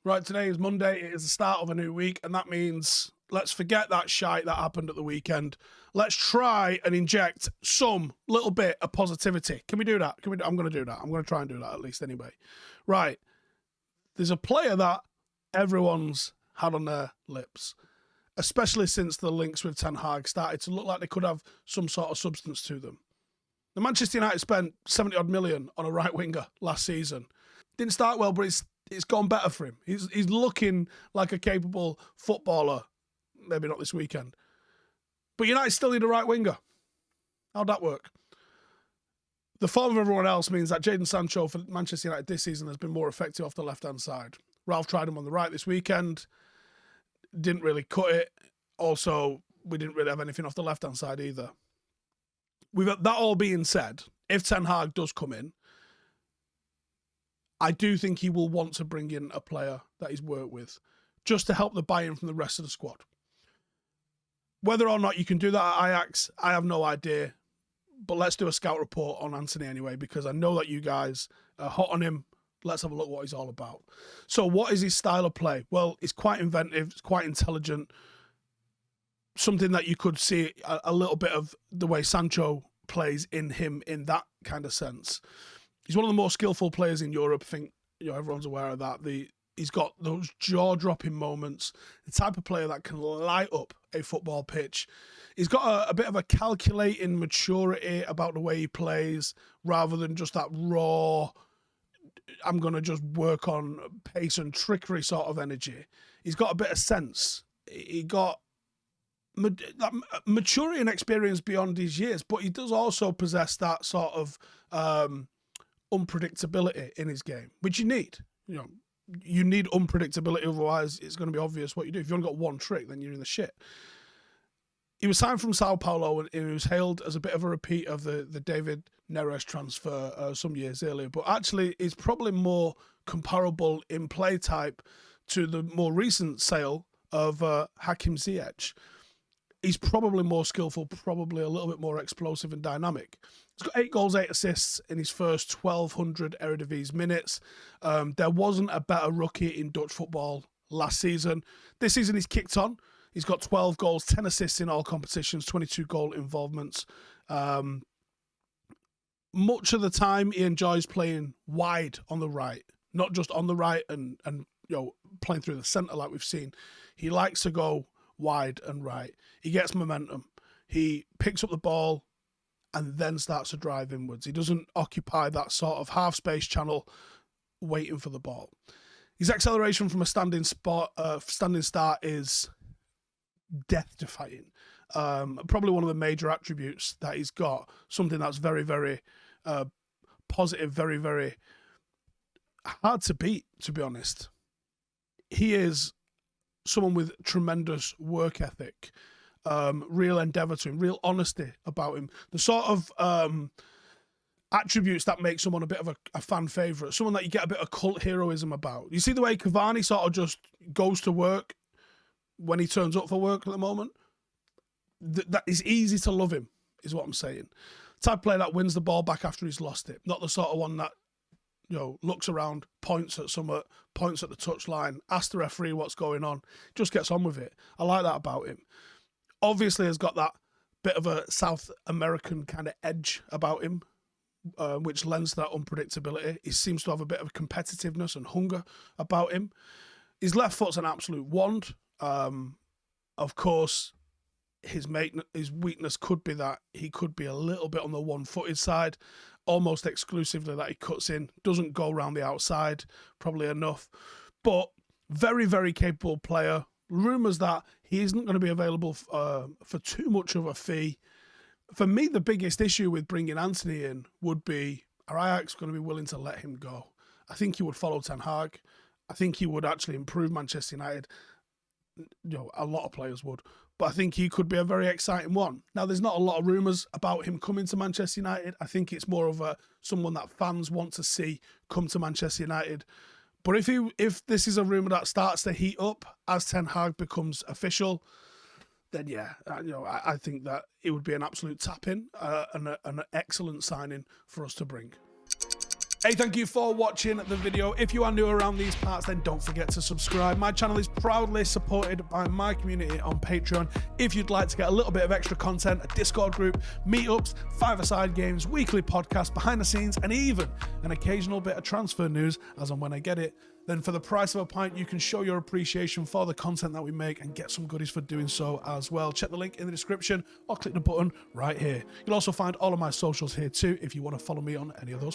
Right, today is Monday. It is the start of a new week, and that means let's forget that shite that happened at the weekend. Let's try and inject some little bit of positivity. Can we do that? I'm going to do that. I'm going to try and do that at least anyway. Right. There's a player that everyone's had on their lips, especially since the links with Ten Hag started to look like they could have some sort of substance to them. The Manchester United spent 70-odd million on a right winger last season. Didn't start well, but it's gone better for him. He's looking like a capable footballer. Maybe not this weekend. But United still need a right winger. How'd that work? The form of everyone else means that Jadon Sancho for Manchester United this season has been more effective off the left-hand side. Ralph tried him on the right this weekend. Didn't really cut it. Also, we didn't really have anything off the left-hand side either. That all being said, if Ten Hag does come in, I do think he will want to bring in a player that he's worked with just to help the buy-in from the rest of the squad. Whether or not you can do that at Ajax, I have no idea. But let's do a scout report on Antony anyway, because I know that you guys are hot on him. Let's have a look what he's all about. So what is his style of play? Well, it's quite inventive. It's quite intelligent. Something that you could see a little bit of the way Sancho plays in him in that kind of sense. He's one of the more skillful players in Europe. I think everyone's aware of that. He's got those jaw-dropping moments. The type of player that can light up a football pitch. He's got a bit of a calculating maturity about the way he plays, rather than just that raw, I'm going to just work on pace and trickery sort of energy. He's got a bit of sense. He got maturity and experience beyond his years, but he does also possess that sort of unpredictability in his game, which you need. You need unpredictability, otherwise it's going to be obvious what you do. If you've only got one trick, then you're in the shit. He was signed from Sao Paulo and he was hailed as a bit of a repeat of the David Neres transfer some years earlier, but actually is probably more comparable in play type to the more recent sale of Hakim Ziyech. He's probably more skillful, probably a little bit more explosive and dynamic. He's got 8 goals, 8 assists in his first 1,200 Eredivisie minutes. There wasn't a better rookie in Dutch football last season. This season he's kicked on. He's got 12 goals, 10 assists in all competitions, 22 goal involvements. Much of the time he enjoys playing wide on the right, not just on the right and playing through the centre like we've seen. He likes to go wide and right. He gets momentum. He picks up the ball and then starts to drive inwards. He doesn't occupy that sort of half-space channel waiting for the ball. His acceleration from a standing start is death-defying. Probably one of the major attributes that he's got, something that's very, very positive, very, very hard to beat, to be honest. He is someone with tremendous work ethic, real endeavour to him, real honesty about him. The sort of attributes that make someone a bit of a fan favourite, someone that you get a bit of cult heroism about. You see the way Cavani sort of just goes to work when he turns up for work at the moment? That is easy to love him, is what I'm saying. Type of player that wins the ball back after he's lost it. Not the sort of one that looks around, points at the touchline, asks the referee what's going on, just gets on with it. I like that about him. Obviously has got that bit of a South American kind of edge about him, which lends to that unpredictability. He seems to have a bit of competitiveness and hunger about him. His left foot's an absolute wand. Of course, his weakness could be that he could be a little bit on the one-footed side, almost exclusively that he cuts in, doesn't go around the outside, probably enough. But very, very capable player. Rumours that he isn't going to be available for too much of a fee. For me, the biggest issue with bringing Antony in would be, are Ajax going to be willing to let him go? I think he would follow Ten Hag. I think he would actually improve Manchester United. A lot of players would. But I think he could be a very exciting one. Now, there's not a lot of rumours about him coming to Manchester United. I think it's more of someone that fans want to see come to Manchester United. But if this is a rumour that starts to heat up as Ten Hag becomes official, then yeah, I think that it would be an absolute tap-in and an excellent signing for us to bring. Hey, thank you for watching the video. If you are new around these parts, then don't forget to subscribe. My channel is proudly supported by my community on Patreon. If you'd like to get a little bit of extra content, a Discord group, meetups, five-a-side games, weekly podcasts, behind the scenes, and even an occasional bit of transfer news as and when I get it, then for the price of a pint, you can show your appreciation for the content that we make and get some goodies for doing so as well. Check the link in the description or click the button right here. You'll also find all of my socials here too if you want to follow me on any of those